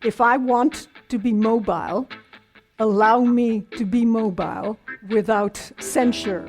If I want to be mobile, allow me to be mobile without censure.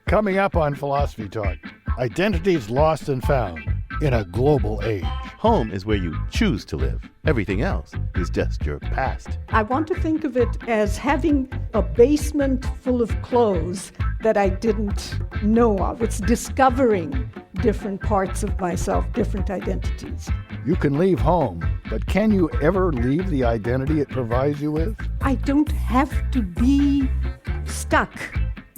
Coming up on Philosophy Talk, identities lost and found in a global age. Home is where you choose to live. Everything else is just your past. I want to think of it as having a basement full of clothes that I didn't know of. It's discovering different parts of myself, different identities. You can leave home, but can you ever leave the identity it provides you with? I don't have to be stuck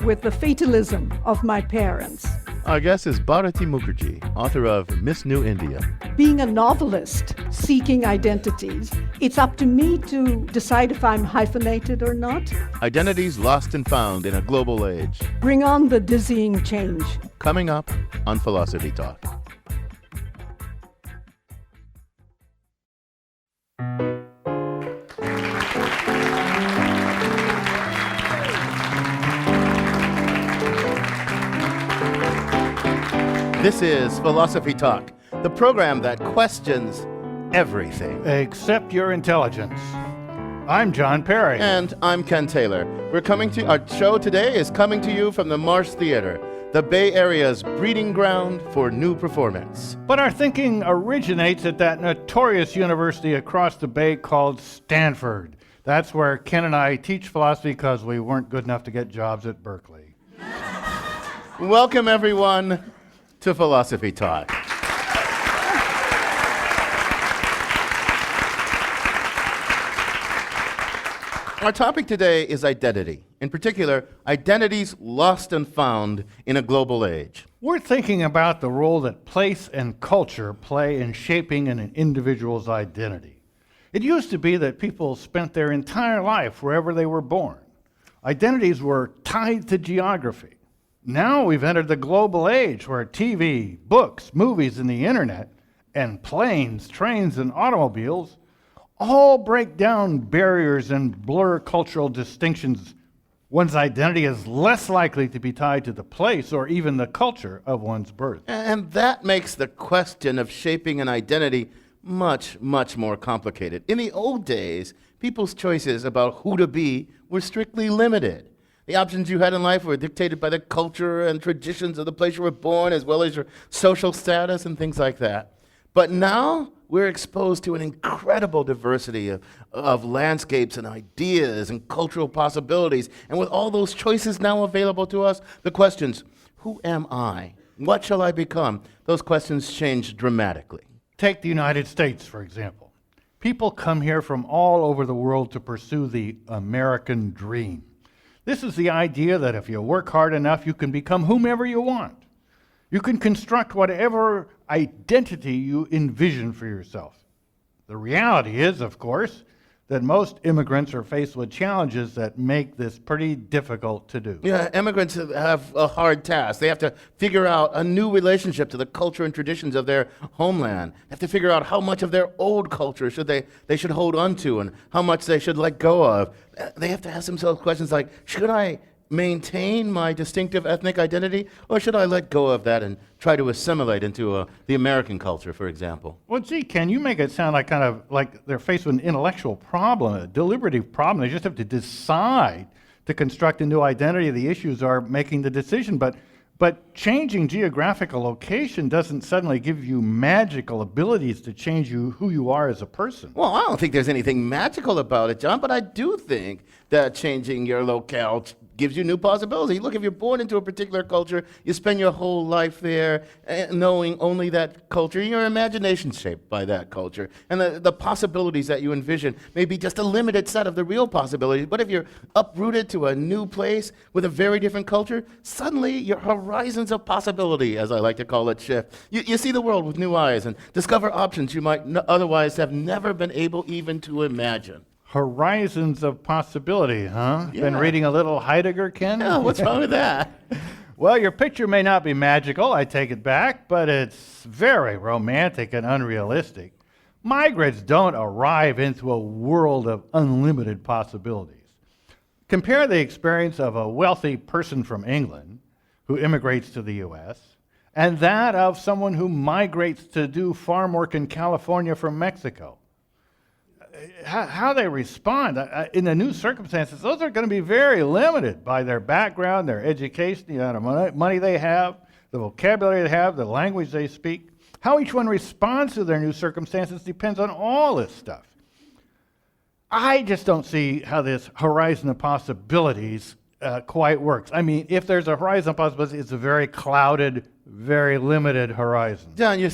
with the fatalism of my parents. Our guest is Bharati Mukherjee, author of Miss New India. Being a novelist seeking identities, it's up to me to decide if I'm hyphenated or not. Identities lost and found in a global age. Bring on the dizzying change. Coming up on Philosophy Talk. This is Philosophy Talk, the program that questions everything. Except your intelligence. I'm John Perry. And I'm Ken Taylor. Our show today is coming to you from the Marsh Theater, the Bay Area's breeding ground for new performance. But our thinking originates at that notorious university across the bay called Stanford. That's where Ken and I teach philosophy because we weren't good enough to get jobs at Berkeley. Welcome, everyone, to Philosophy Talk. Our topic today is identity. In particular, identities lost and found in a global age. We're thinking about the role that place and culture play in shaping an individual's identity. It used to be that people spent their entire life wherever they were born. Identities were tied to geography. Now we've entered the global age where TV, books, movies, and the internet, and planes, trains, and automobiles all break down barriers and blur cultural distinctions. One's identity is less likely to be tied to the place or even the culture of one's birth. And that makes the question of shaping an identity much, much more complicated. In the old days, people's choices about who to be were strictly limited. The options you had in life were dictated by the culture and traditions of the place you were born, as well as your social status and things like that. But now we're exposed to an incredible diversity of landscapes and ideas and cultural possibilities. And with all those choices now available to us, the questions, who am I? What shall I become? Those questions change dramatically. Take the United States, for example. People come here from all over the world to pursue the American dream. This is the idea that if you work hard enough, you can become whomever you want. You can construct whatever identity you envision for yourself. The reality is, of course, that most immigrants are faced with challenges that make this pretty difficult to do. Yeah, immigrants have a hard task. They have to figure out a new relationship to the culture and traditions of their homeland. They have to figure out how much of their old culture they should hold on to and how much they should let go of. They have to ask themselves questions like, should I maintain my distinctive ethnic identity, or should I let go of that and try to assimilate into the American culture, for example? Well, gee, Ken, you make it sound like they're faced with an intellectual problem, a deliberative problem. They just have to decide to construct a new identity. The issues are making the decision, but changing geographical location doesn't suddenly give you magical abilities to change who you are as a person. Well, I don't think there's anything magical about it, John, but I do think that changing your locale gives you new possibilities. Look, if you're born into a particular culture, you spend your whole life there knowing only that culture. Your imagination's shaped by that culture. And the possibilities that you envision may be just a limited set of the real possibilities. But if you're uprooted to a new place with a very different culture, suddenly your horizons of possibility, as I like to call it, shift. You see the world with new eyes and discover options you might otherwise have never been able even to imagine. Horizons of possibility, huh? Yeah. Been reading a little Heidegger, Ken? Oh, what's wrong with that? Well, your picture may not be magical, I take it back, but it's very romantic and unrealistic. Migrants don't arrive into a world of unlimited possibilities. Compare the experience of a wealthy person from England who immigrates to the U.S. and that of someone who migrates to do farm work in California from Mexico. how they respond in the new circumstances, those are going to be very limited by their background, their education, the amount of money they have, the vocabulary they have, the language they speak. How each one responds to their new circumstances depends on all this stuff. I just don't see how this horizon of possibilities quite works. I mean, if there's a horizon of possibilities, it's a very clouded, very limited horizon. John, you're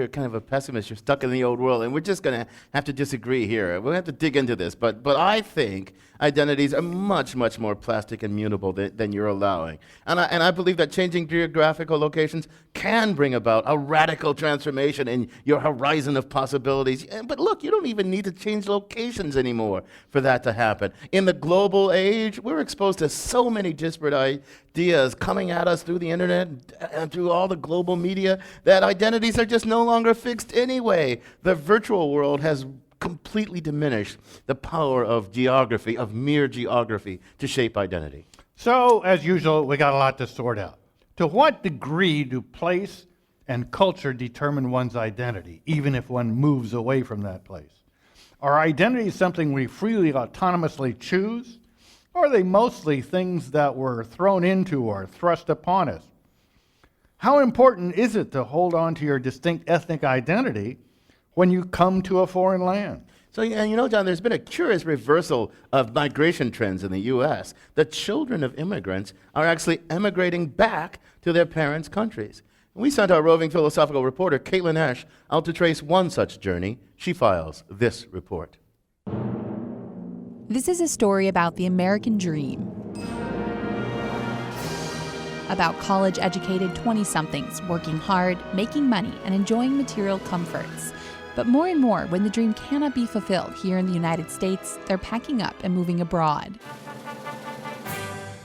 kind of a pessimist. You're stuck in the old world, and we're just going to have to disagree here. We'll have to dig into this, but I think identities are much, much more plastic and mutable than you're allowing. And I believe that changing geographical locations can bring about a radical transformation in your horizon of possibilities. But look, you don't even need to change locations anymore for that to happen. In the global age, we're exposed to so many disparate ideas coming at us through the internet and through all the global media that identities are just no longer fixed anyway. The virtual world has completely diminished the power of geography, of mere geography, to shape identity. So, as usual, we got a lot to sort out. To what degree do place and culture determine one's identity, even if one moves away from that place? Are identities something we freely, autonomously choose, or are they mostly things that were thrown into or thrust upon us? How important is it to hold on to your distinct ethnic identity when you come to a foreign land? So, John, there's been a curious reversal of migration trends in the U.S. The children of immigrants are actually emigrating back to their parents' countries. We sent our roving philosophical reporter, Caitlin Esch, out to trace one such journey. She files this report. This is a story about the American dream. About college-educated 20-somethings working hard, making money, and enjoying material comforts. But more and more, when the dream cannot be fulfilled here in the United States, they're packing up and moving abroad.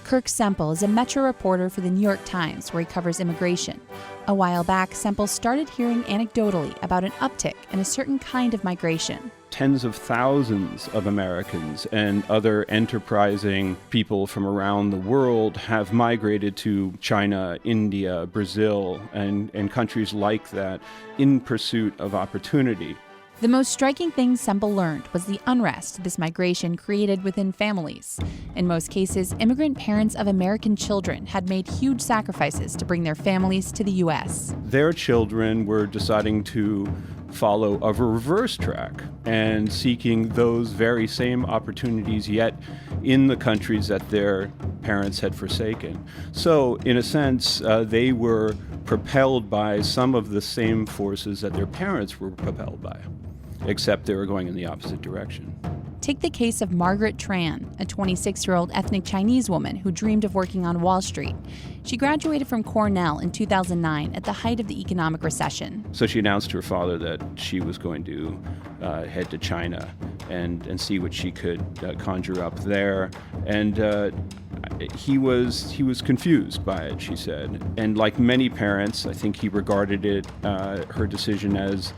Kirk Semple is a Metro reporter for the New York Times, where he covers immigration. A while back, Semple started hearing anecdotally about an uptick in a certain kind of migration. Tens of thousands of Americans and other enterprising people from around the world have migrated to China, India, Brazil, and countries like that in pursuit of opportunity. The most striking thing Semple learned was the unrest this migration created within families. In most cases, immigrant parents of American children had made huge sacrifices to bring their families to the U.S. Their children were deciding to follow a reverse track and seeking those very same opportunities, yet in the countries that their parents had forsaken. So, in a sense, they were propelled by some of the same forces that their parents were propelled by, except they were going in the opposite direction. Take the case of Margaret Tran, a 26-year-old ethnic Chinese woman who dreamed of working on Wall Street. She graduated from Cornell in 2009 at the height of the economic recession. So she announced to her father that she was going to head to China and see what she could conjure up there. And he was confused by it, she said. And like many parents, I think he regarded it, her decision, as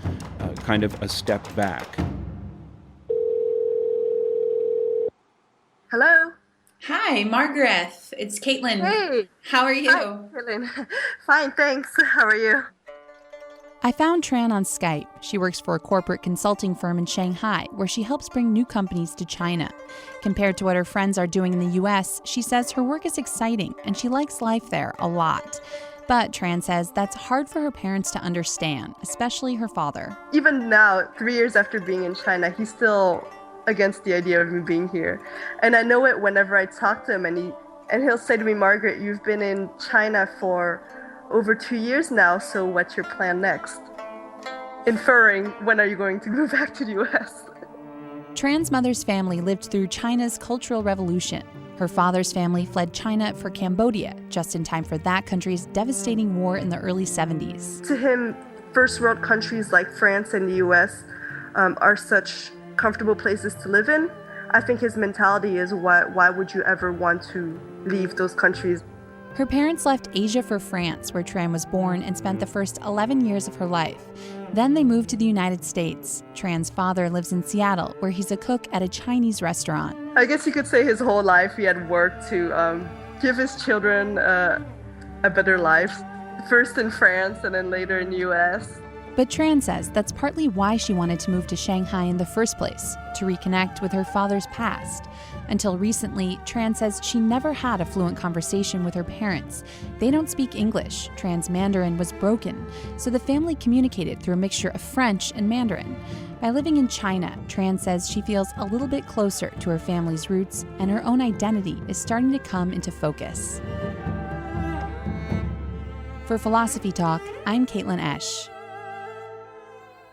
kind of a step back. Hello. Hi, Margaret. It's Caitlin. Hey. How are you? Hi, Caitlin. Fine, thanks. How are you? I found Tran on Skype. She works for a corporate consulting firm in Shanghai, where she helps bring new companies to China. Compared to what her friends are doing in the U.S., she says her work is exciting and she likes life there a lot. But Tran says that's hard for her parents to understand, especially her father. Even now, 3 years after being in China, he's still against the idea of me being here. And I know it whenever I talk to him, and he'll say to me, Margaret, you've been in China for over 2 years now, so what's your plan next? Inferring, when are you going to go back to the US? Tran's mother's family lived through China's Cultural Revolution. Her father's family fled China for Cambodia, just in time for that country's devastating war in the early 70s. To him, first world countries like France and the US are such comfortable places to live in. I think his mentality is, why would you ever want to leave those countries? Her parents left Asia for France, where Tran was born, and spent the first 11 years of her life. Then they moved to the United States. Tran's father lives in Seattle, where he's a cook at a Chinese restaurant. I guess you could say his whole life he had worked to give his children a better life. First in France and then later in the US. But Tran says that's partly why she wanted to move to Shanghai in the first place, to reconnect with her father's past. Until recently, Tran says she never had a fluent conversation with her parents. They don't speak English. Tran's Mandarin was broken, so the family communicated through a mixture of French and Mandarin. By living in China, Tran says she feels a little bit closer to her family's roots, and her own identity is starting to come into focus. For Philosophy Talk, I'm Caitlin Esch.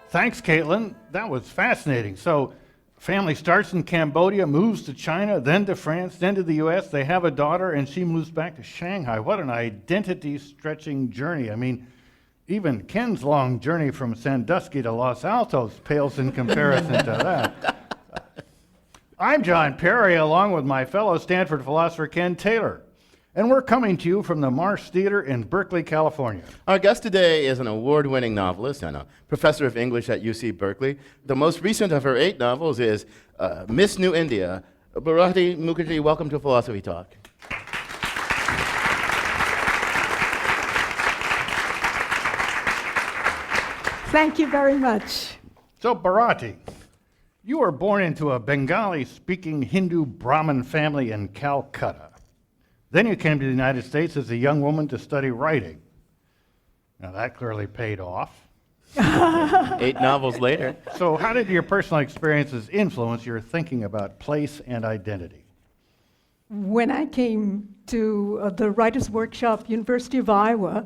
Thanks, Caitlin. That was fascinating. So, family starts in Cambodia, moves to China, then to France, then to the U.S. They have a daughter, and she moves back to Shanghai. What an identity-stretching journey. I mean, even Ken's long journey from Sandusky to Los Altos pales in comparison to that. I'm John Perry, along with my fellow Stanford philosopher Ken Taylor. And we're coming to you from the Marsh Theater in Berkeley, California. Our guest today is an award-winning novelist and a professor of English at UC Berkeley. The most recent of her 8 novels is Miss New India. Bharati Mukherjee, welcome to Philosophy Talk. Thank you very much. So, Bharati, you were born into a Bengali-speaking Hindu Brahmin family in Calcutta. Then you came to the United States as a young woman to study writing. Now, that clearly paid off. 8 novels later. So how did your personal experiences influence your thinking about place and identity? When I came to the Writers' Workshop, University of Iowa,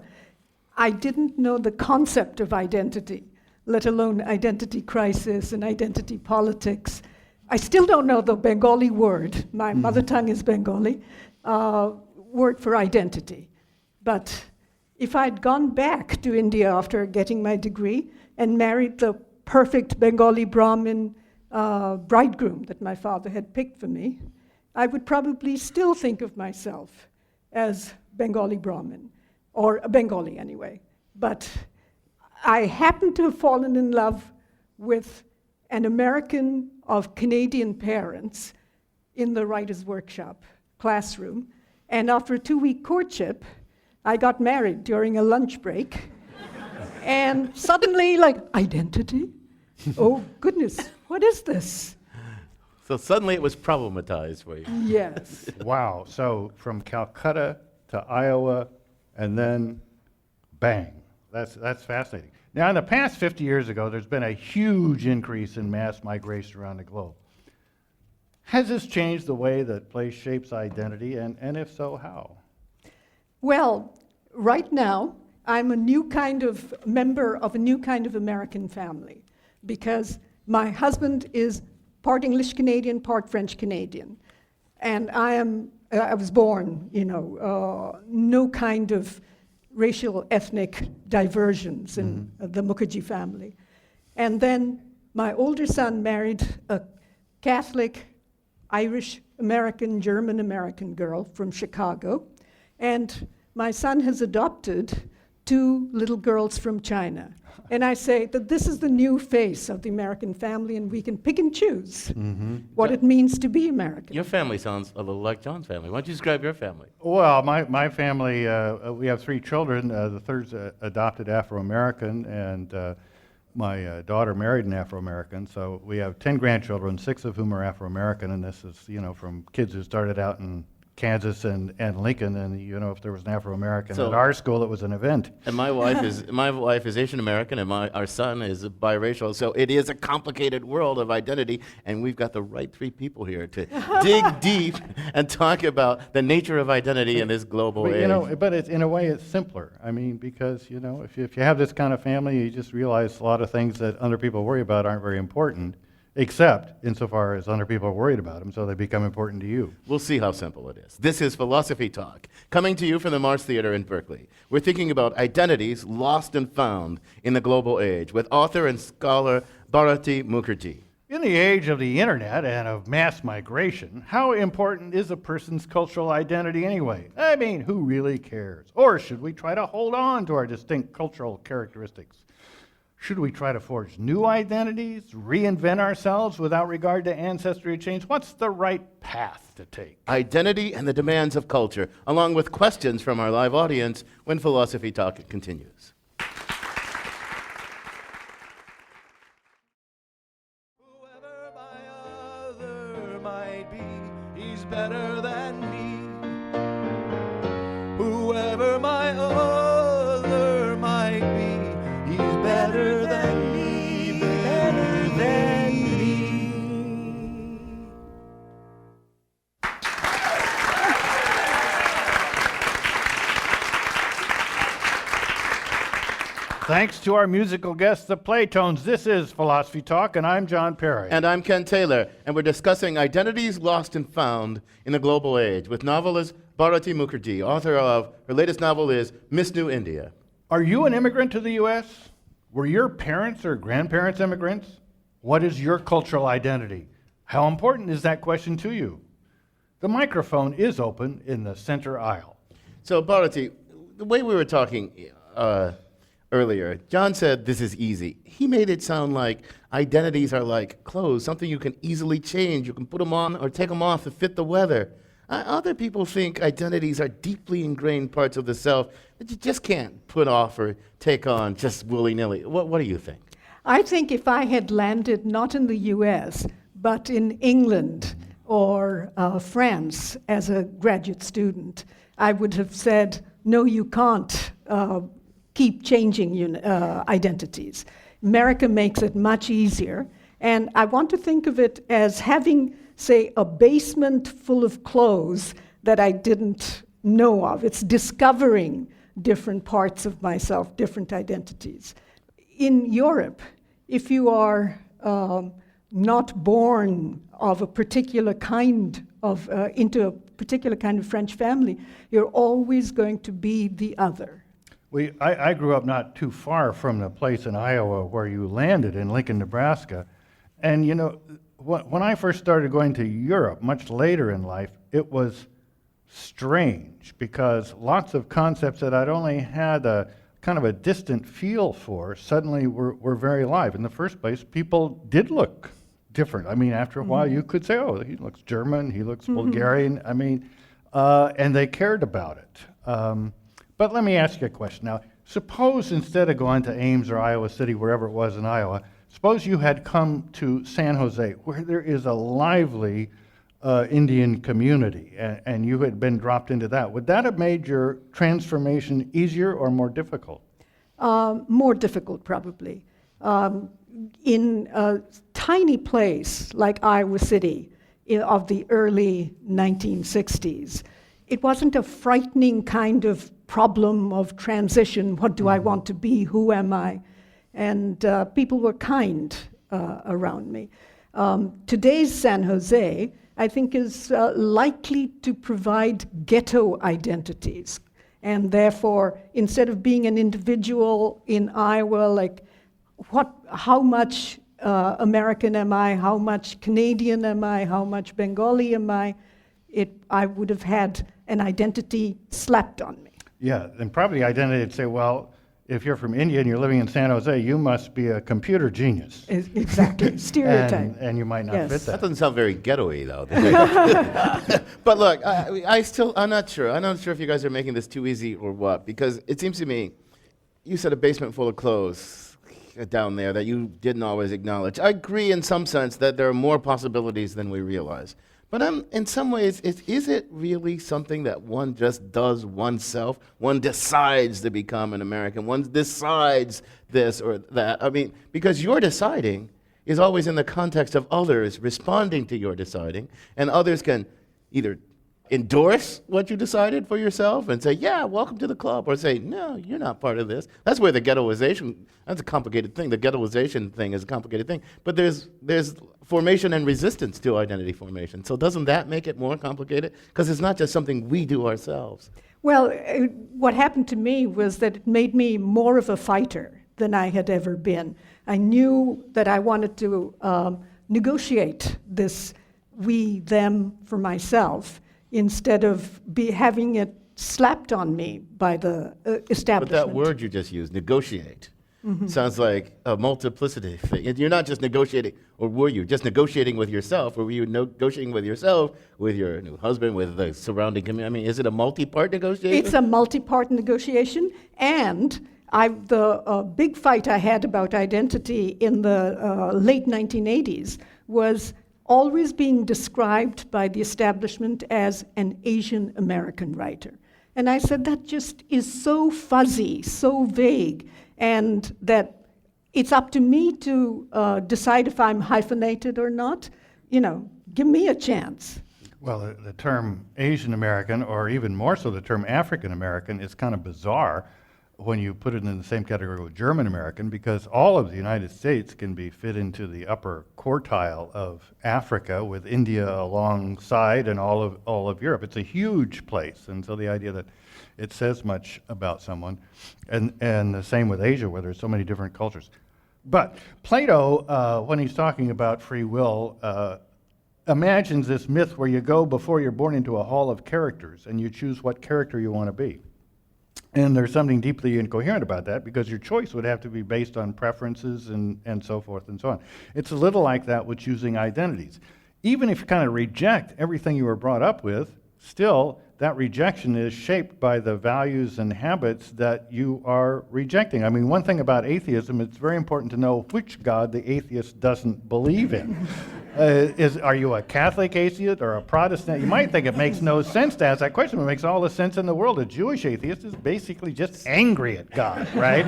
I didn't know the concept of identity, let alone identity crisis and identity politics. I still don't know the Bengali word. My mother tongue is Bengali. Word for identity. But if I'd gone back to India after getting my degree and married the perfect Bengali Brahmin bridegroom that my father had picked for me, I would probably still think of myself as Bengali Brahmin, or a Bengali anyway. But I happened to have fallen in love with an American of Canadian parents in the Writers' Workshop classroom. And after a 2-week courtship, I got married during a lunch break. And suddenly, identity? Oh, goodness, what is this? So suddenly it was problematized for you. Yes. Wow, so from Calcutta to Iowa, and then bang. That's fascinating. Now, in the past 50 years ago, there's been a huge increase in mass migration around the globe. Has this changed the way that place shapes identity, and if so, how? Well, right now, I'm a new kind of member of a new kind of American family because my husband is part English Canadian, part French Canadian. And I was born, no kind of racial ethnic diversions in the Mukherjee family. And then my older son married a Catholic Irish American, German American girl from Chicago. And my son has adopted 2 little girls from China. And I say that this is the new face of the American family, and we can pick and choose what it means to be American. Your family sounds a little like John's family. Why don't you describe your family? Well, my family, we have 3 children. The third's adopted Afro-American, and my daughter married an Afro-American. So we have 10 grandchildren, 6 of whom are Afro-American, and this is, from kids who started out in Kansas and Lincoln, and if there was an Afro-American at our school, it was an event. And my wife is Asian American, and our son is biracial. So it is a complicated world of identity, and we've got the right 3 people here to dig deep and talk about the nature of identity in this global age. But in a way, it's simpler. I mean, because if you have this kind of family, you just realize a lot of things that other people worry about aren't very important. Except insofar as other people are worried about them, so they become important to you. We'll see how simple it is. This is Philosophy Talk, coming to you from the Marsh Theater in Berkeley. We're thinking about identities lost and found in the global age with author and scholar Bharati Mukherjee. In the age of the internet and of mass migration, how important is a person's cultural identity anyway? I mean, who really cares? Or should we try to hold on to our distinct cultural characteristics? Should we try to forge new identities, reinvent ourselves without regard to ancestry change? What's the right path to take? Identity and the demands of culture, along with questions from our live audience when Philosophy Talk continues. better than me. Whoever my other might be, he's better than me, better than me. Thanks to our musical guests, the Playtones. This is Philosophy Talk, and I'm John Perry. And I'm Ken Taylor, and we're discussing identities lost and found in the global age with novelist Bharati Mukherjee, author of her latest novel is Miss New India. Are you an immigrant to the U.S.? Were your parents or grandparents immigrants? What is your cultural identity? How important is that question to you? The microphone is open in the center aisle. So, Bharati, the way we were talking earlier, John said this is easy. He made it sound like identities are like clothes, something you can easily change. You can put them on or take them off to fit the weather. Other people think identities are deeply ingrained parts of the self that you just can't put off or take on just willy-nilly. What do you think? I think if I had landed not in the US, but in England or France as a graduate student, I would have said, no, you can't keep changing identities. America makes it much easier. And I want to think of it as having, say, a basement full of clothes that I didn't know of. It's discovering different parts of myself, different identities. In Europe, if you are not born of a particular kind of, into a particular kind of French family, you're always going to be the other. I grew up not too far from the place in Iowa where you landed, in Lincoln, Nebraska. And, you know, when I first started going to Europe, much later in life, it was strange because lots of concepts that I'd only had a kind of a distant feel for suddenly were very alive. In the first place, people did look different. I mean, after a while, you could say, oh, he looks German, he looks Bulgarian. I mean, and they cared about it. But let me ask you a question now. Suppose instead of going to Ames or Iowa City, wherever it was in Iowa, suppose you had come to San Jose, where there is a lively Indian community, and you had been dropped into that. Would that have made your transformation easier or more difficult? More difficult, probably. In a tiny place like Iowa City of the early 1960s, it wasn't a frightening kind of problem of transition. What do I want to be? Who am I? And people were kind around me. Today's San Jose, I think, is likely to provide ghetto identities. And therefore, instead of being an individual in Iowa, like, how much American am I? How much Canadian am I? How much Bengali am I? I would have had an identity slapped on me. Yeah, and probably identity would say, well, if you're from India and you're living in San Jose, you must be a computer genius. Exactly, stereotype. And you might not fit that. That doesn't sound very ghetto-y, though. But look, I'm not sure. I'm not sure if you guys are making this too easy or what, because it seems to me, you said a basement full of clothes down there that you didn't always acknowledge. I agree in some sense that there are more possibilities than we realize. But in some ways, is it really something that one just does oneself? One decides to become an American. One decides this or that. I mean, because your deciding is always in the context of others responding to your deciding, and others can either endorse what you decided for yourself and say, yeah, welcome to the club, or say, no, you're not part of this. That's where the ghettoization, that's a complicated thing. The ghettoization thing is a complicated thing. But there's formation and resistance to identity formation. So doesn't that make it more complicated? Because it's not just something we do ourselves. Well, what happened to me was that it made me more of a fighter than I had ever been. I knew that I wanted to negotiate this we, them for myself, instead of having it slapped on me by the establishment. But that word you just used, negotiate, sounds like a multiplicity thing. And you're not just negotiating, or were you just negotiating with yourself, or were you negotiating with yourself, with your new husband, with the surrounding community? I mean, is it a multi-part negotiation? It's a multi-part negotiation, and the big fight I had about identity in the late 1980s was always being described by the establishment as an Asian American writer. And I said, that just is so fuzzy, so vague, and that it's up to me to decide if I'm hyphenated or not. Give me a chance. Well, the term Asian American, or even more so the term African American, is kind of bizarre when you put it in the same category with German American, because all of the United States can be fit into the upper quartile of Africa, with India alongside and all of Europe. It's a huge place, and so the idea that it says much about someone, and the same with Asia, where there's so many different cultures. But Plato, when he's talking about free will, imagines this myth where you go before you're born into a hall of characters and you choose what character you want to be. And there's something deeply incoherent about that, because your choice would have to be based on preferences and so forth and so on. It's a little like that with choosing identities. Even if you kind of reject everything you were brought up with, still that rejection is shaped by the values and habits that you are rejecting. I mean, one thing about atheism, it's very important to know which God the atheist doesn't believe in. Are you a Catholic atheist or a Protestant? You might think it makes no sense to ask that question, but it makes all the sense in the world. A Jewish atheist is basically just angry at God, right?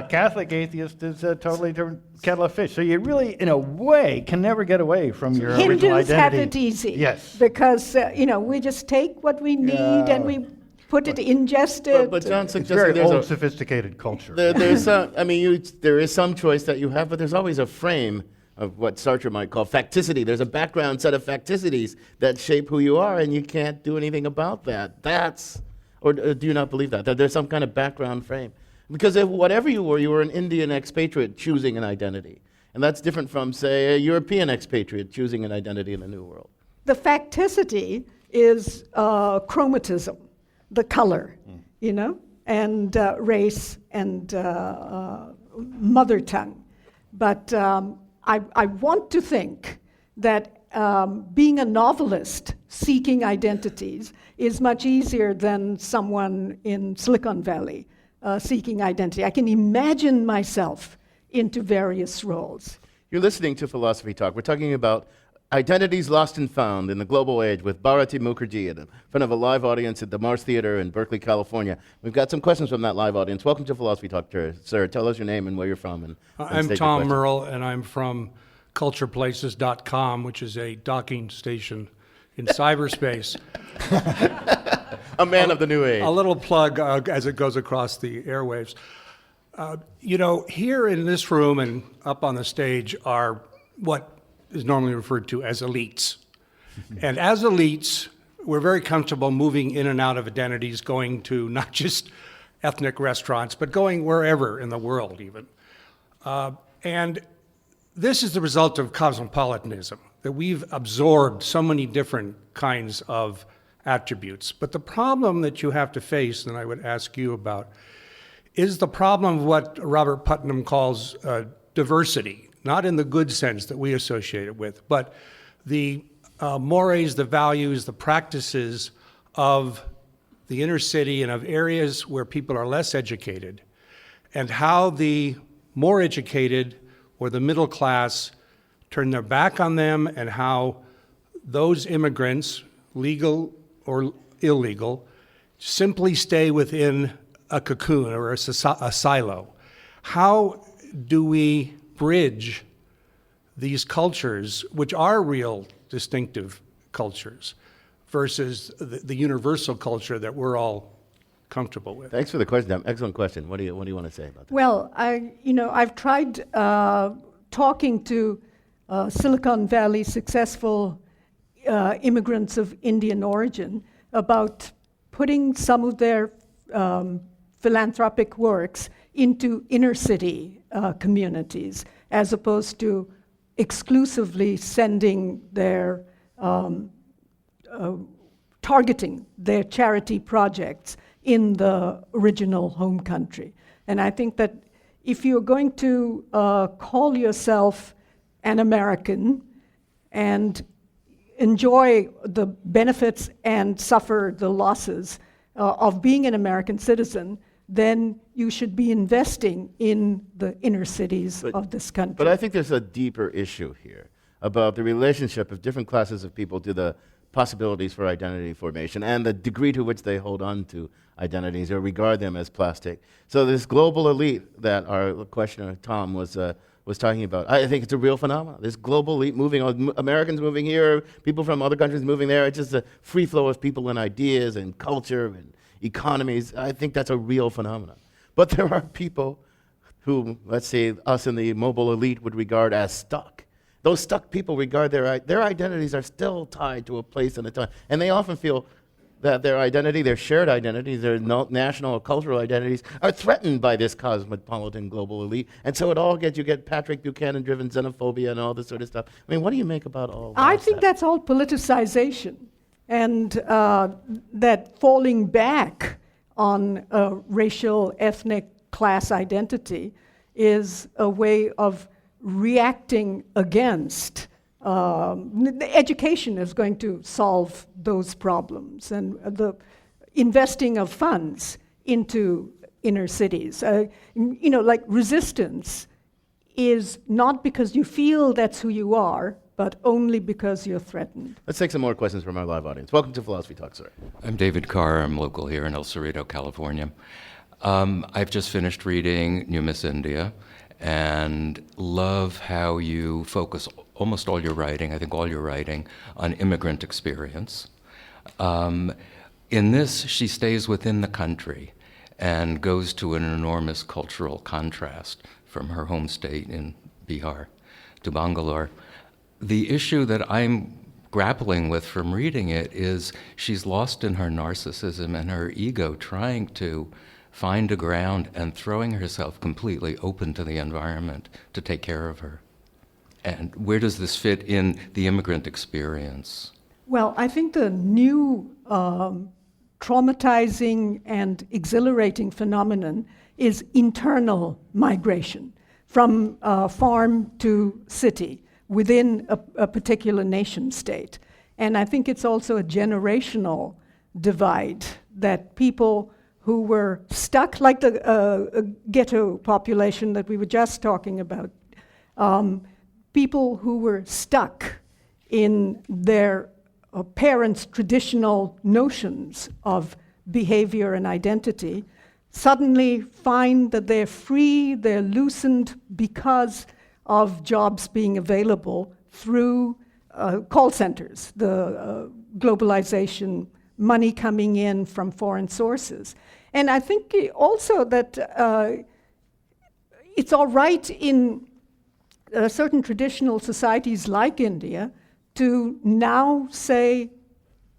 Catholic atheist is a totally different kettle of fish. So you really, in a way, can never get away from your original identity. Hindus have it easy. Yes. Because, we just take what we need and we put it, ingest it. But John's It's suggesting very old, sophisticated culture. there's some, there is some choice that you have, but there's always a frame of what Sartre might call facticity. There's a background set of facticities that shape who you are, and you can't do anything about that. Or do you not believe that there's some kind of background frame? Because if whatever you were an Indian expatriate choosing an identity. And that's different from, say, a European expatriate choosing an identity in the New World. The facticity is chromatism, the color, and race and mother tongue. But I want to think that being a novelist seeking identities is much easier than someone in Silicon Valley seeking identity. I can imagine myself into various roles. You're listening to Philosophy Talk. We're talking about identities lost and found in the global age with Bharati Mukherjee in front of a live audience at the Mars Theater in Berkeley, California. We've got some questions from that live audience. Welcome to Philosophy Talk, sir. Tell us your name and where you're from. And I'm state your Tom question. Merle, and I'm from cultureplaces.com, which is a docking station in cyberspace. A man of the new age. A little plug as it goes across the airwaves. Here in this room and up on the stage are what is normally referred to as elites. And as elites, we're very comfortable moving in and out of identities, going to not just ethnic restaurants, but going wherever in the world even. And this is the result of cosmopolitanism, that we've absorbed so many different kinds of attributes. But the problem that you have to face, and I would ask you about, is the problem of what Robert Putnam calls diversity, not in the good sense that we associate it with, but the mores, the values, the practices of the inner city and of areas where people are less educated, and how the more educated or the middle class turn their back on them, and how those immigrants, legal or illegal, simply stay within a cocoon or a silo. How do we bridge these cultures, which are real distinctive cultures, versus the universal culture that we're all comfortable with? Thanks for the question, Tom. Excellent question. What do you want to say about that? Well, I've tried talking to Silicon Valley successful immigrants of Indian origin about putting some of their philanthropic works into inner city communities, as opposed to exclusively sending their targeting their charity projects in the original home country. And I think that if you're going to call yourself an American and enjoy the benefits and suffer the losses of being an American citizen, then you should be investing in the inner cities of this country. But I think there's a deeper issue here. about the relationship of different classes of people to the possibilities for identity formation and the degree to which they hold on to identities or regard them as plastic. So this global elite that our questioner Tom was talking about, I think it's a real phenomenon. This global elite moving, Americans moving here, people from other countries moving there. It's just a free flow of people and ideas and culture and economies. I think that's a real phenomenon. But there are people who, let's say, us in the mobile elite would regard as stuck. Those stuck people regard their identities are still tied to a place and a time. And they often feel that their identity, their shared identities, their national or cultural identities are threatened by this cosmopolitan global elite. And so you get Patrick Buchanan-driven xenophobia and all this sort of stuff. I mean, what do you make about all that? I think that's all politicization. And that falling back on racial, ethnic, class identity is a way of reacting against. Education is going to solve those problems, and the investing of funds into inner cities. Like resistance is not because you feel that's who you are, but only because you're threatened. Let's take some more questions from our live audience. Welcome to Philosophy Talk, sir. I'm David Carr. I'm local here in El Cerrito, California. I've just finished reading New Miss India and love how you focus almost all your writing, I think all your writing, on immigrant experience. In this, she stays within the country and goes to an enormous cultural contrast from her home state in Bihar to Bangalore. The issue that I'm grappling with from reading it is she's lost in her narcissism and her ego, trying to find a ground and throwing herself completely open to the environment to take care of her. And where does this fit in the immigrant experience? Well, I think the new traumatizing and exhilarating phenomenon is internal migration from farm to city within a particular nation state. And I think it's also a generational divide that people who were stuck, like the ghetto population that we were just talking about, people who were stuck in their parents' traditional notions of behavior and identity suddenly find that they're free, they're loosened because of jobs being available through call centers, the globalization, money coming in from foreign sources. And I think also that it's all right in certain traditional societies like India to now say,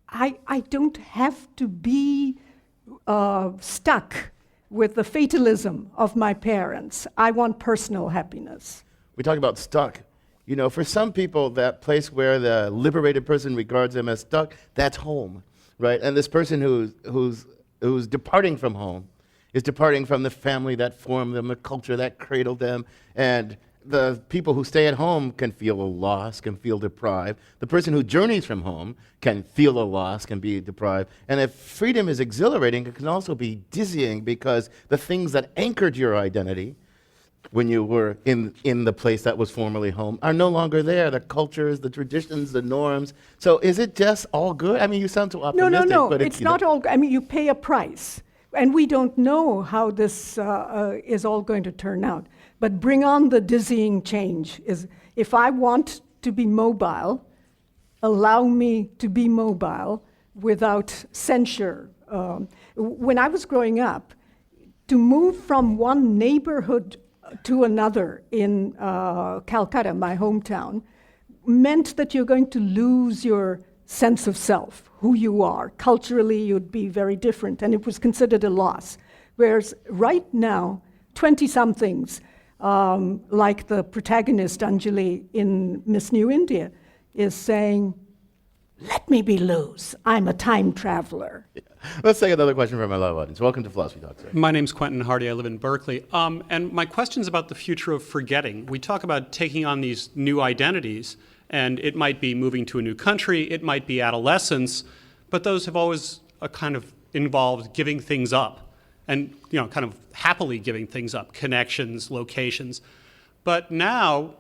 I don't have to be stuck with the fatalism of my parents. I want personal happiness. We talk about stuck. You know, for some people, that place where the liberated person regards them as stuck, that's home, right? And this person who's departing from home is departing from the family that formed them, the culture that cradled them, and the people who stay at home can feel a loss, can feel deprived. The person who journeys from home can feel a loss, can be deprived. And if freedom is exhilarating, it can also be dizzying because the things that anchored your identity when you were in the place that was formerly home are no longer there. The cultures, the traditions, the norms. So is it just all good? I mean, you sound so optimistic. No, but it's not all. I mean, you pay a price. And we don't know how this is all going to turn out. But bring on the dizzying change. If I want to be mobile, allow me to be mobile without censure. When I was growing up, to move from one neighborhood to another in Calcutta, my hometown, meant that you're going to lose your sense of self, who you are. Culturally, you'd be very different, and it was considered a loss. Whereas right now, 20-somethings, like the protagonist Anjali in Miss New India, is saying, let me be loose. I'm a time traveler. Yeah. Let's take another question from my live audience. Welcome to Philosophy Talk, sir. My name's Quentin Hardy. I live in Berkeley. And my question's about the future of forgetting. We talk about taking on these new identities, and it might be moving to a new country, it might be adolescence, but those have always kind of involved giving things up, and kind of happily giving things up, connections, locations. But now,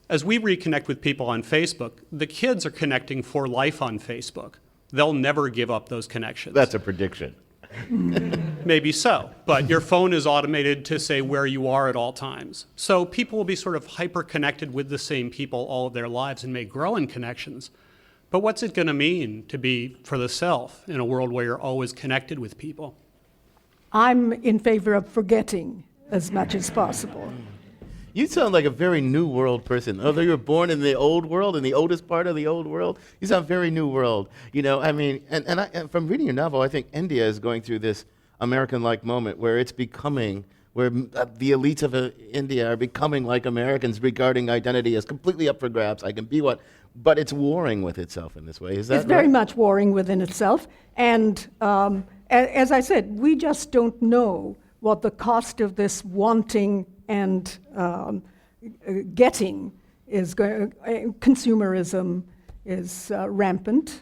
As we reconnect with people on Facebook, the kids are connecting for life on Facebook. They'll never give up those connections. That's a prediction. Maybe so, but your phone is automated to say where you are at all times. So people will be sort of hyper-connected with the same people all of their lives and may grow in connections. But what's it going to mean to be for the self in a world where you're always connected with people? I'm in favor of forgetting as much as possible. You sound like a very new world person. Although you were born in the old world, in the oldest part of the old world, you sound very new world. You know, I mean, and from reading your novel, I think India is going through this American-like moment where it's becoming, where the elites of India are becoming like Americans regarding identity as completely up for grabs. I can be what, but it's warring with itself in this way. Is that It's very right? much warring within itself. And as I said, we just don't know what the cost of this wanting and getting is going. Consumerism is rampant.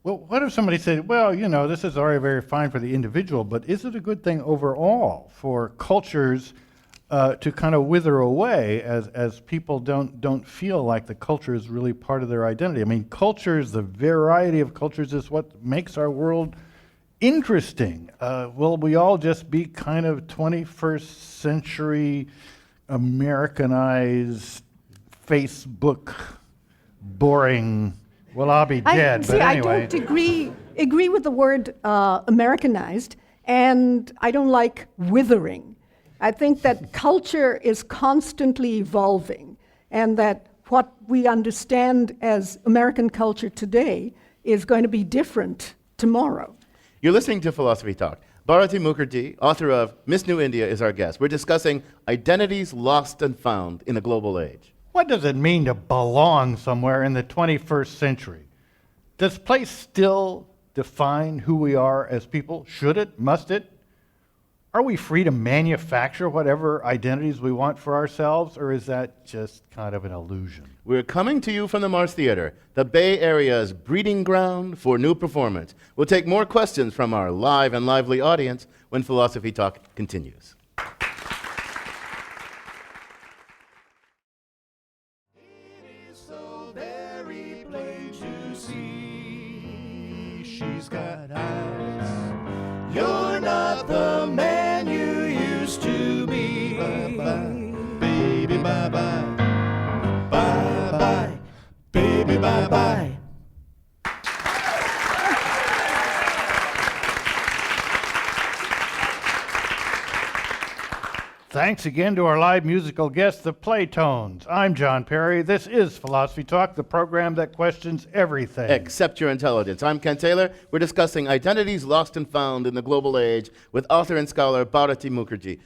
Well, what if somebody said, well, you know, this is already very fine for the individual, but is it a good thing overall for cultures to kind of wither away as people don't feel like the culture is really part of their identity? I mean, cultures, the variety of cultures is what makes our world interesting. Will we all just be kind of 21st century Americanized, Facebook, boring? Well, I'll be dead, but anyway. I don't agree with the word Americanized, and I don't like withering. I think that culture is constantly evolving, and that what we understand as American culture today is going to be different tomorrow. You're listening to Philosophy Talk. Bharati Mukherjee, author of Miss New India, is our guest. We're discussing identities lost and found in the global age. What does it mean to belong somewhere in the 21st century? Does place still define who we are as people? Should it? Must it? Are we free to manufacture whatever identities we want for ourselves, or is that just kind of an illusion? We're coming to you from the Mars Theater, the Bay Area's breeding ground for new performance. We'll take more questions from our live and lively audience when Philosophy Talk continues. So very plain to see, she's got eyes. You're not the man you used to be. Bye-bye, baby, bye-bye. Bye-bye, baby, bye-bye. Thanks again to our live musical guests, the Playtones. I'm John Perry. This is Philosophy Talk, the program that questions everything. Except your intelligence. I'm Ken Taylor. We're discussing identities lost and found in the global age with author and scholar Bharati Mukherjee.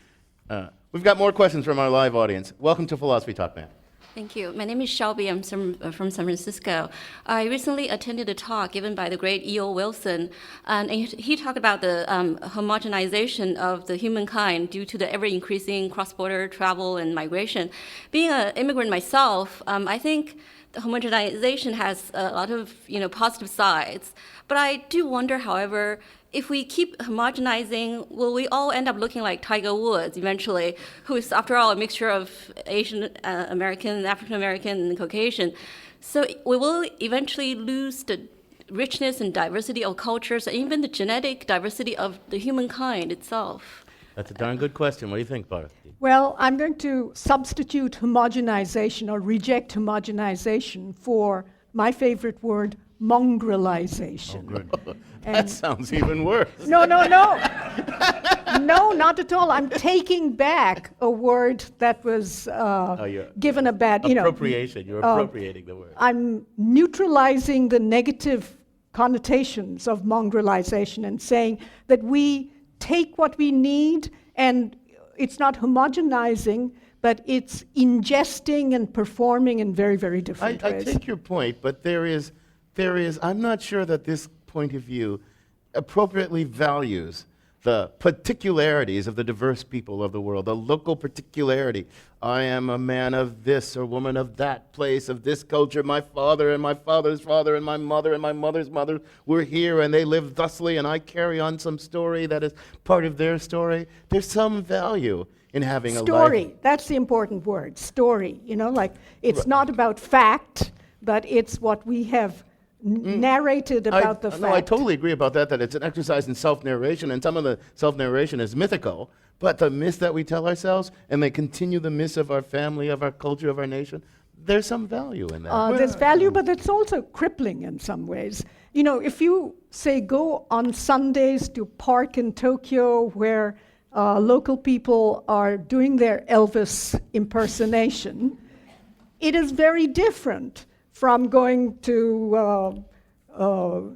We've got more questions from our live audience. Welcome to Philosophy Talk, ma'am. Thank you. My name is Shelby. I'm from San Francisco. I recently attended a talk given by the great E.O. Wilson, and he talked about the homogenization of the humankind due to the ever-increasing cross-border travel and migration. Being an immigrant myself, I think the homogenization has a lot of positive sides. But I do wonder, however, if we keep homogenizing, will we all end up looking like Tiger Woods eventually, who is, after all, a mixture of Asian American, African American, and Caucasian? So we will eventually lose the richness and diversity of cultures, and even the genetic diversity of the humankind itself. That's a darn good question. What do you think, Bharati? Well, I'm going to substitute homogenization or reject homogenization for my favorite word, mongrelization. Oh, good. That sounds even worse. No. No, not at all. I'm taking back a word that was given a bad, Appropriation. You're appropriating the word. I'm neutralizing the negative connotations of mongrelization and saying that we take what we need, and it's not homogenizing, but it's ingesting and performing in very, very different ways. I take your point, but there is, I'm not sure that this point of view appropriately values the particularities of the diverse people of the world, the local particularity. I am a man of this or woman of that place, of this culture. My father and my father's father and my mother's mother were here, and they lived thusly, and I carry on some story that is part of their story. There's some value in having a Story, life. that's the important word, story. Like it's not about fact, but it's what we have narrated about the fact. No, I totally agree about that it's an exercise in self-narration, and some of the self-narration is mythical, but the myths that we tell ourselves, and they continue the myths of our family, of our culture, of our nation, there's some value in that. There's value, but it's also crippling in some ways. If you, say, go on Sundays to park in Tokyo where local people are doing their Elvis impersonation, it is very different from going to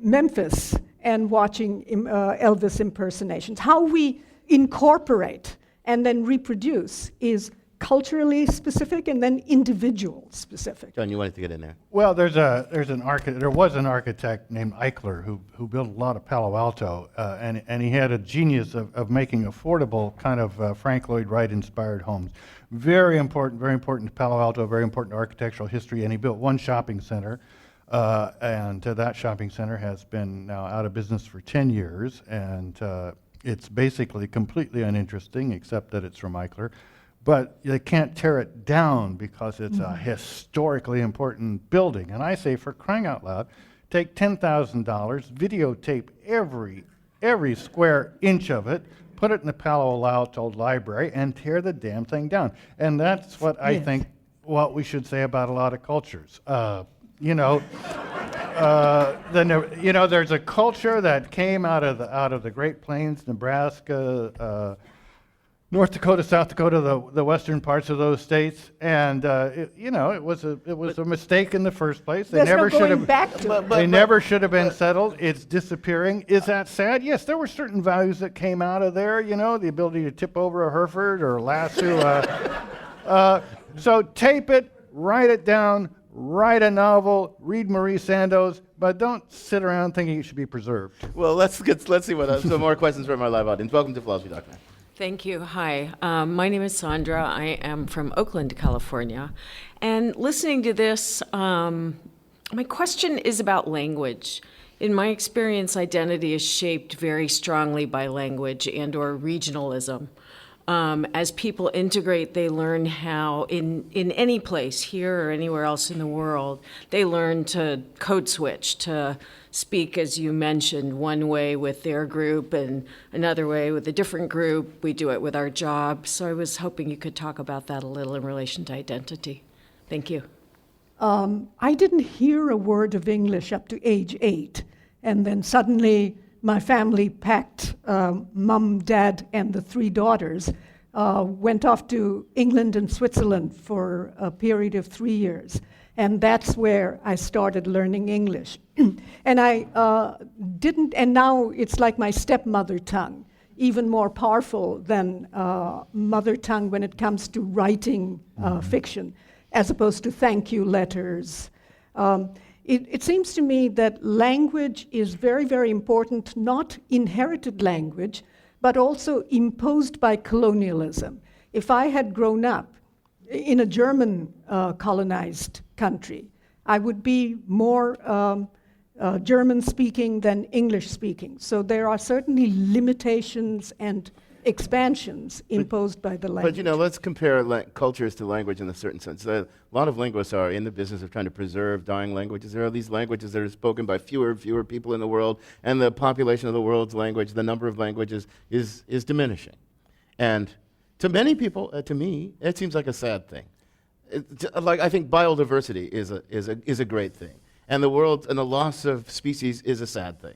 Memphis and watching Elvis impersonations. How we incorporate and then reproduce is culturally specific and then individual specific. John, you wanted to get in there. Well, there was an architect named Eichler who built a lot of Palo Alto, and he had a genius of making affordable kind of Frank Lloyd Wright inspired homes. Very important to Palo Alto, very important to architectural history, and he built one shopping center, and that shopping center has been now out of business for 10 years, and it's basically completely uninteresting, except that it's from Eichler. But they can't tear it down because it's a historically important building. And I say, for crying out loud, take $10,000, videotape every square inch of it, put it in the Palo Alto Library, and tear the damn thing down. And that's what I think what we should say about a lot of cultures. There's a culture that came out of the Great Plains, Nebraska, North Dakota, South Dakota, the western parts of those states, and it was a mistake in the first place. They never should have. They never should have been settled. It's disappearing. Is that sad? Yes, there were certain values that came out of there. The ability to tip over a Hereford or lasso. So tape it, write it down, write a novel, read Marie Sandoz, but don't sit around thinking it should be preserved. Well, let's see what some more questions from our live audience. Welcome to Philosophy Document. Thank you. Hi. My name is Sandra. I am from Oakland, California. And listening to this, my question is about language. In my experience, identity is shaped very strongly by language and or regionalism. As people integrate, they learn how, in any place, here or anywhere else in the world, they learn to code switch, to speak, as you mentioned, one way with their group and another way with a different group. We do it with our job. So I was hoping you could talk about that a little in relation to identity. Thank you. I didn't hear a word of English up to age 8. And then suddenly my family packed, mom, dad, and the 3 daughters, went off to England and Switzerland for a period of 3 years. And that's where I started learning English. And I didn't, and now it's like my stepmother tongue, even more powerful than mother tongue when it comes to writing fiction, as opposed to thank you letters. It seems to me that language is very, very important, not inherited language, but also imposed by colonialism. If I had grown up in a German colonized country, I would be more German-speaking than English-speaking. So there are certainly limitations and expansions imposed by the language. But let's compare cultures to language in a certain sense. A lot of linguists are in the business of trying to preserve dying languages. There are these languages that are spoken by fewer and fewer people in the world, and the population of the world's language, the number of languages, is diminishing. And to many people, to me, it seems like a sad thing. I think biodiversity is a great thing, and the world and the loss of species is a sad thing.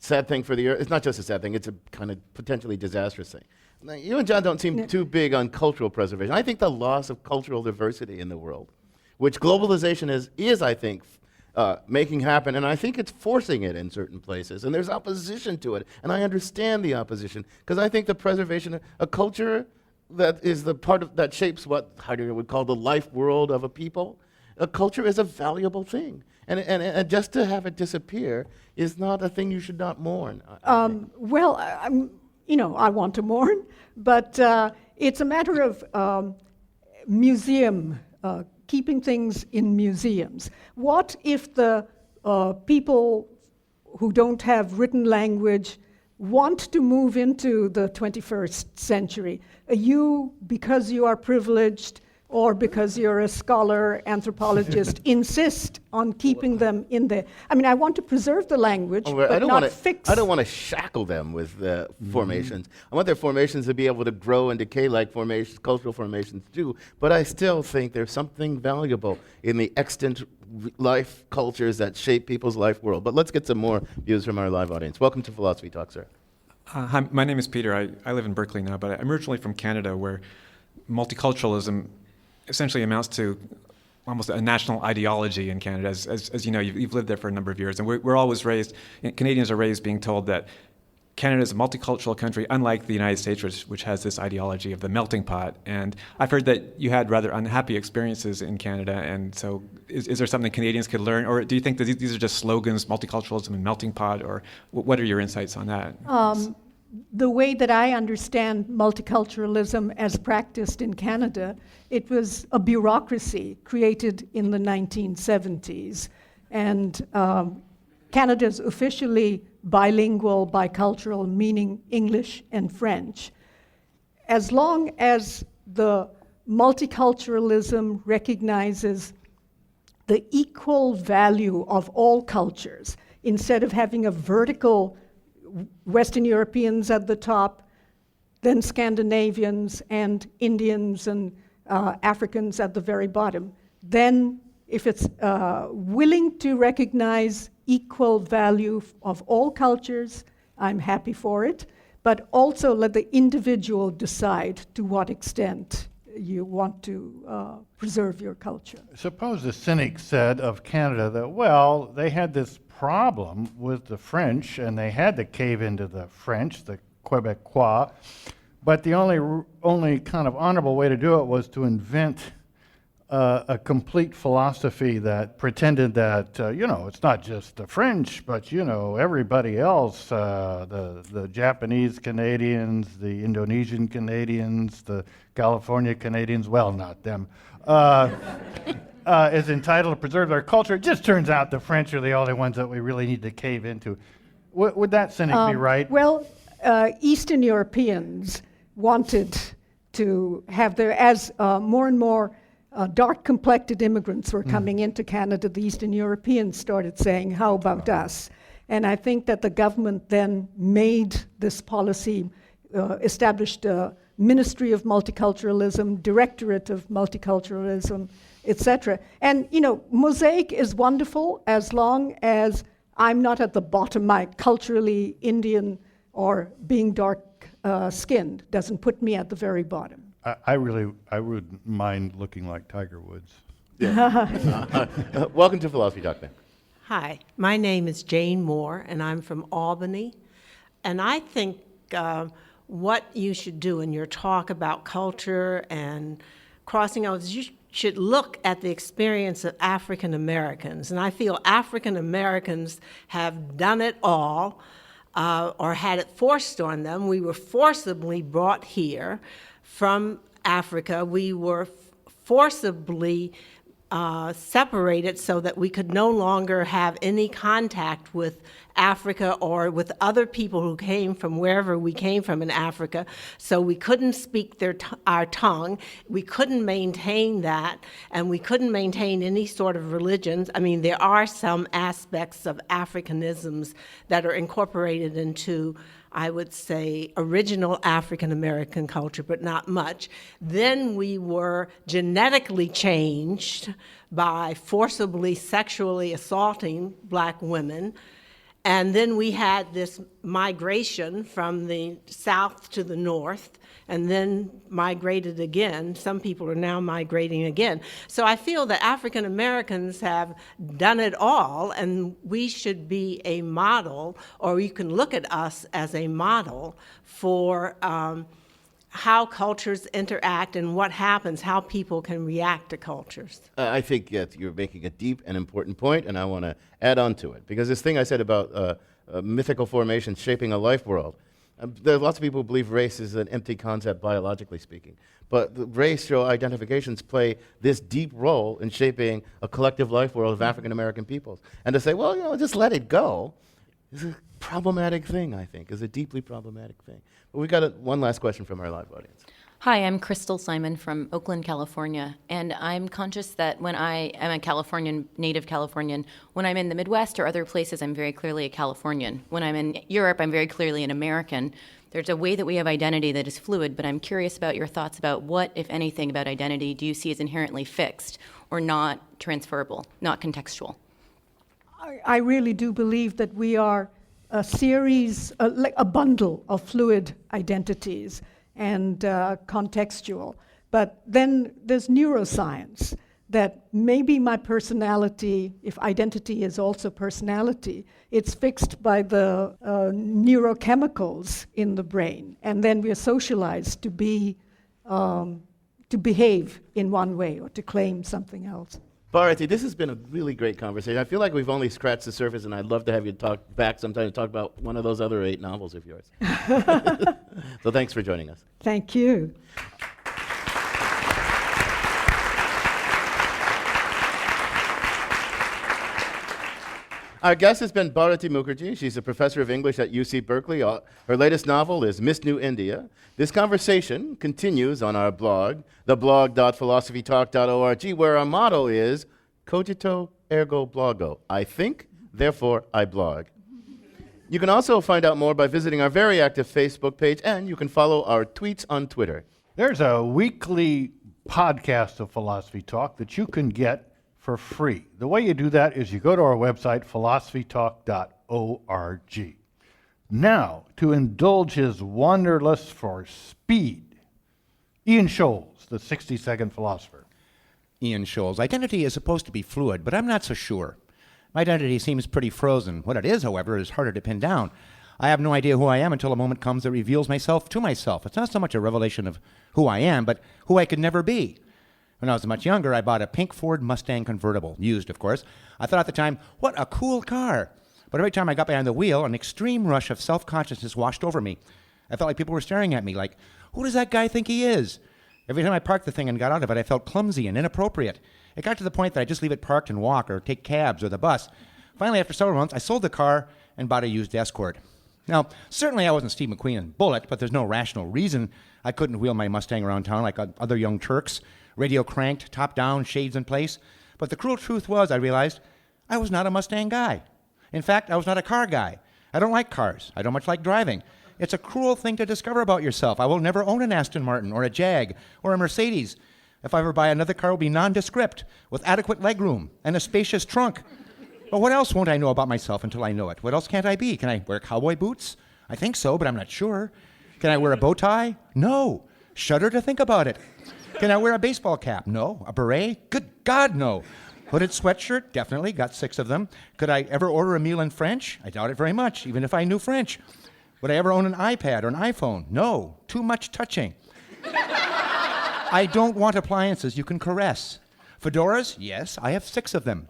Sad thing for the Earth. It's not just a sad thing, it's a kind of potentially disastrous thing. Now, you and John don't seem too big on cultural preservation. I think the loss of cultural diversity in the world, which globalization is I think, making happen, and I think it's forcing it in certain places, and there's opposition to it, and I understand the opposition, because I think the preservation of a culture that is the part of, that shapes what Heidegger would call the life world of a people, a culture is a valuable thing. And just to have it disappear is not a thing you should not mourn. I want to mourn, but it's a matter of museum, keeping things in museums. What if the people who don't have written language want to move into the 21st century, you, because you are privileged or because you're a scholar, anthropologist, insist on keeping them in there. I mean, I want to preserve the language, but not fix. I don't want to shackle them with formations. I want their formations to be able to grow and decay like formations, cultural formations do. But I still think there's something valuable in the extant life cultures that shape people's life world. But let's get some more views from our live audience. Welcome to Philosophy Talk, sir. Hi, my name is Peter. I live in Berkeley now, but I'm originally from Canada, where multiculturalism essentially amounts to almost a national ideology in Canada. As you know, you've lived there for a number of years, and we're always raised, Canadians are raised being told that Canada is a multicultural country, unlike the United States, which has this ideology of the melting pot. And I've heard that you had rather unhappy experiences in Canada, and so is there something Canadians could learn, or do you think that these are just slogans, multiculturalism and melting pot, or what are your insights on that? The way that I understand multiculturalism as practiced in Canada, it was a bureaucracy created in the 1970s. And Canada's officially bilingual, bicultural, meaning English and French. As long as the multiculturalism recognizes the equal value of all cultures, instead of having a vertical Western Europeans at the top, then Scandinavians and Indians and Africans at the very bottom. Then, if it's willing to recognize equal value of all cultures, I'm happy for it, but also let the individual decide to what extent you want to preserve your culture. Suppose the cynic said of Canada that, well, they had this problem with the French, and they had to cave into the French, the Quebecois, but the only kind of honorable way to do it was to invent a complete philosophy that pretended that, it's not just the French, but, everybody else, the Japanese Canadians, the Indonesian Canadians, the California Canadians, well, not them, is entitled to preserve their culture. It just turns out the French are the only ones that we really need to cave into. Would that cynic be right? Well, Eastern Europeans wanted to have their, as more and more dark-complected immigrants were coming into Canada, the Eastern Europeans started saying, how about us? And I think that the government then made this policy, established a Ministry of Multiculturalism, Directorate of Multiculturalism, etc. And, mosaic is wonderful as long as I'm not at the bottom. My culturally Indian or being dark-skinned doesn't put me at the very bottom. I would mind looking like Tiger Woods. Yeah. Welcome to Philosophy Talk, then. Hi, my name is Jane Moore, and I'm from Albany. And I think what you should do in your talk about culture and crossing over is you should look at the experience of African Americans. And I feel African Americans have done it all, or had it forced on them. We were forcibly brought here from Africa. We were forcibly separated so that we could no longer have any contact with Africa or with other people who came from wherever we came from in Africa. So we couldn't speak our tongue. We couldn't maintain that, and we couldn't maintain any sort of religions. I mean, there are some aspects of Africanisms that are incorporated into, I would say, original African American culture, but not much. Then we were genetically changed by forcibly sexually assaulting black women. And then we had this migration from the south to the north, and then migrated again. Some people are now migrating again. So I feel that African Americans have done it all, and we should be a model, or you can look at us as a model for how cultures interact and what happens, how people can react to cultures. I think you're making a deep and important point, and I want to add on to it. Because this thing I said about mythical formations shaping a life world, there are lots of people who believe race is an empty concept, biologically speaking. But the racial identifications play this deep role in shaping a collective life world of African American peoples. And to say, well, just let it go, is a problematic thing, I think, is a deeply problematic thing. But we got one last question from our live audience. Hi, I'm Crystal Simon from Oakland, California, and I'm conscious that when I am a Californian, native Californian, when I'm in the Midwest or other places, I'm very clearly a Californian. When I'm in Europe, I'm very clearly an American. There's a way that we have identity that is fluid, but I'm curious about your thoughts about what, if anything, about identity do you see as inherently fixed or not transferable, not contextual? I really do believe that we are a series, like a bundle of fluid identities and contextual. But then there's neuroscience, that maybe my personality, if identity is also personality, it's fixed by the neurochemicals in the brain, and then we are socialized to behave in one way or to claim something else. Bharati, this has been a really great conversation. I feel like we've only scratched the surface, and I'd love to have you talk back sometime to talk about one of those other 8 novels of yours. So thanks for joining us. Thank you. Our guest has been Bharati Mukherjee. She's a professor of English at UC Berkeley. Her latest novel is Miss New India. This conversation continues on our blog, theblog.philosophytalk.org, where our motto is cogito ergo blogo. I think, therefore I blog. You can also find out more by visiting our very active Facebook page, and you can follow our tweets on Twitter. There's a weekly podcast of Philosophy Talk that you can get for free. The way you do that is you go to our website, philosophytalk.org. Now, to indulge his wanderlust for speed, Ian Scholes, the 60-second philosopher. Ian Scholes. Identity is supposed to be fluid, but I'm not so sure. My identity seems pretty frozen. What it is, however, is harder to pin down. I have no idea who I am until a moment comes that reveals myself to myself. It's not so much a revelation of who I am, but who I could never be. When I was much younger, I bought a pink Ford Mustang convertible, used, of course. I thought at the time, what a cool car. But every time I got behind the wheel, an extreme rush of self-consciousness washed over me. I felt like people were staring at me, like, who does that guy think he is? Every time I parked the thing and got out of it, I felt clumsy and inappropriate. It got to the point that I just leave it parked and walk or take cabs or the bus. Finally, after several months, I sold the car and bought a used Escort. Now, certainly I wasn't Steve McQueen in Bullet, but there's no rational reason I couldn't wheel my Mustang around town like other young Turks. Radio cranked, top down, shades in place. But the cruel truth was, I realized, I was not a Mustang guy. In fact, I was not a car guy. I don't like cars. I don't much like driving. It's a cruel thing to discover about yourself. I will never own an Aston Martin or a Jag or a Mercedes. If I ever buy another car, it will be nondescript, with adequate legroom and a spacious trunk. But what else won't I know about myself until I know it? What else can't I be? Can I wear cowboy boots? I think so, but I'm not sure. Can I wear a bow tie? No. Shudder to think about it. Can I wear a baseball cap? No. A beret? Good God, no. Hooded sweatshirt? Definitely. Got 6 of them. Could I ever order a meal in French? I doubt it very much, even if I knew French. Would I ever own an iPad or an iPhone? No. Too much touching. I don't want appliances you can caress. Fedoras? Yes, I have 6 of them.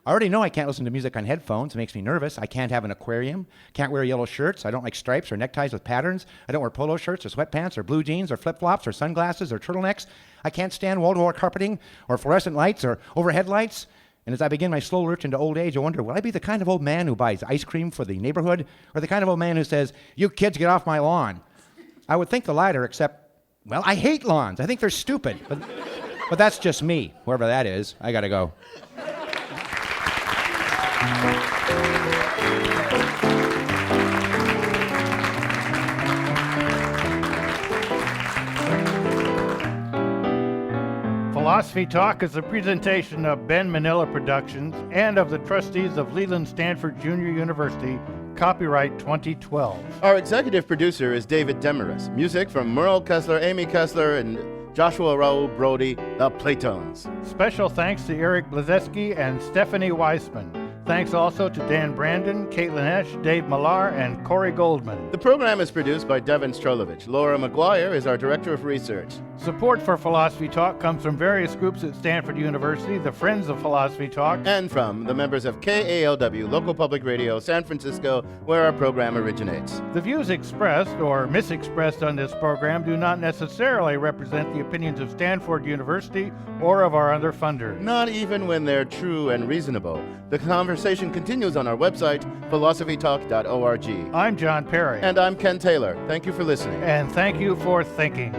I already know I can't listen to music on headphones. It makes me nervous. I can't have an aquarium. Can't wear yellow shirts. I don't like stripes or neckties with patterns. I don't wear polo shirts or sweatpants or blue jeans or flip-flops or sunglasses or turtlenecks. I can't stand wall-to-wall carpeting or fluorescent lights or overhead lights. And as I begin my slow lurch into old age, I wonder, will I be the kind of old man who buys ice cream for the neighborhood or the kind of old man who says, you kids get off my lawn? I would think the latter, except, well, I hate lawns. I think they're stupid. But that's just me. Whoever that is, I gotta go. Philosophy Talk is a presentation of Ben Manila Productions and of the trustees of Leland Stanford Junior University, copyright 2012. Our executive producer is David Demarest. Music from Merle Kessler, Amy Kessler, and Joshua Raul Brody, the Platones. Special thanks to Eric Blazeski and Stephanie Weissman. Thanks also to Dan Brandon, Caitlin Esch, Dave Millar, and Corey Goldman. The program is produced by Devin Strolovich. Laura McGuire is our director of research. Support for Philosophy Talk comes from various groups at Stanford University, the Friends of Philosophy Talk, and from the members of KALW, local public radio, San Francisco, where our program originates. The views expressed or misexpressed on this program do not necessarily represent the opinions of Stanford University or of our other funders. Not even when they're true and reasonable. The conversation continues on our website, philosophytalk.org. I'm John Perry. And I'm Ken Taylor. Thank you for listening. And thank you for thinking.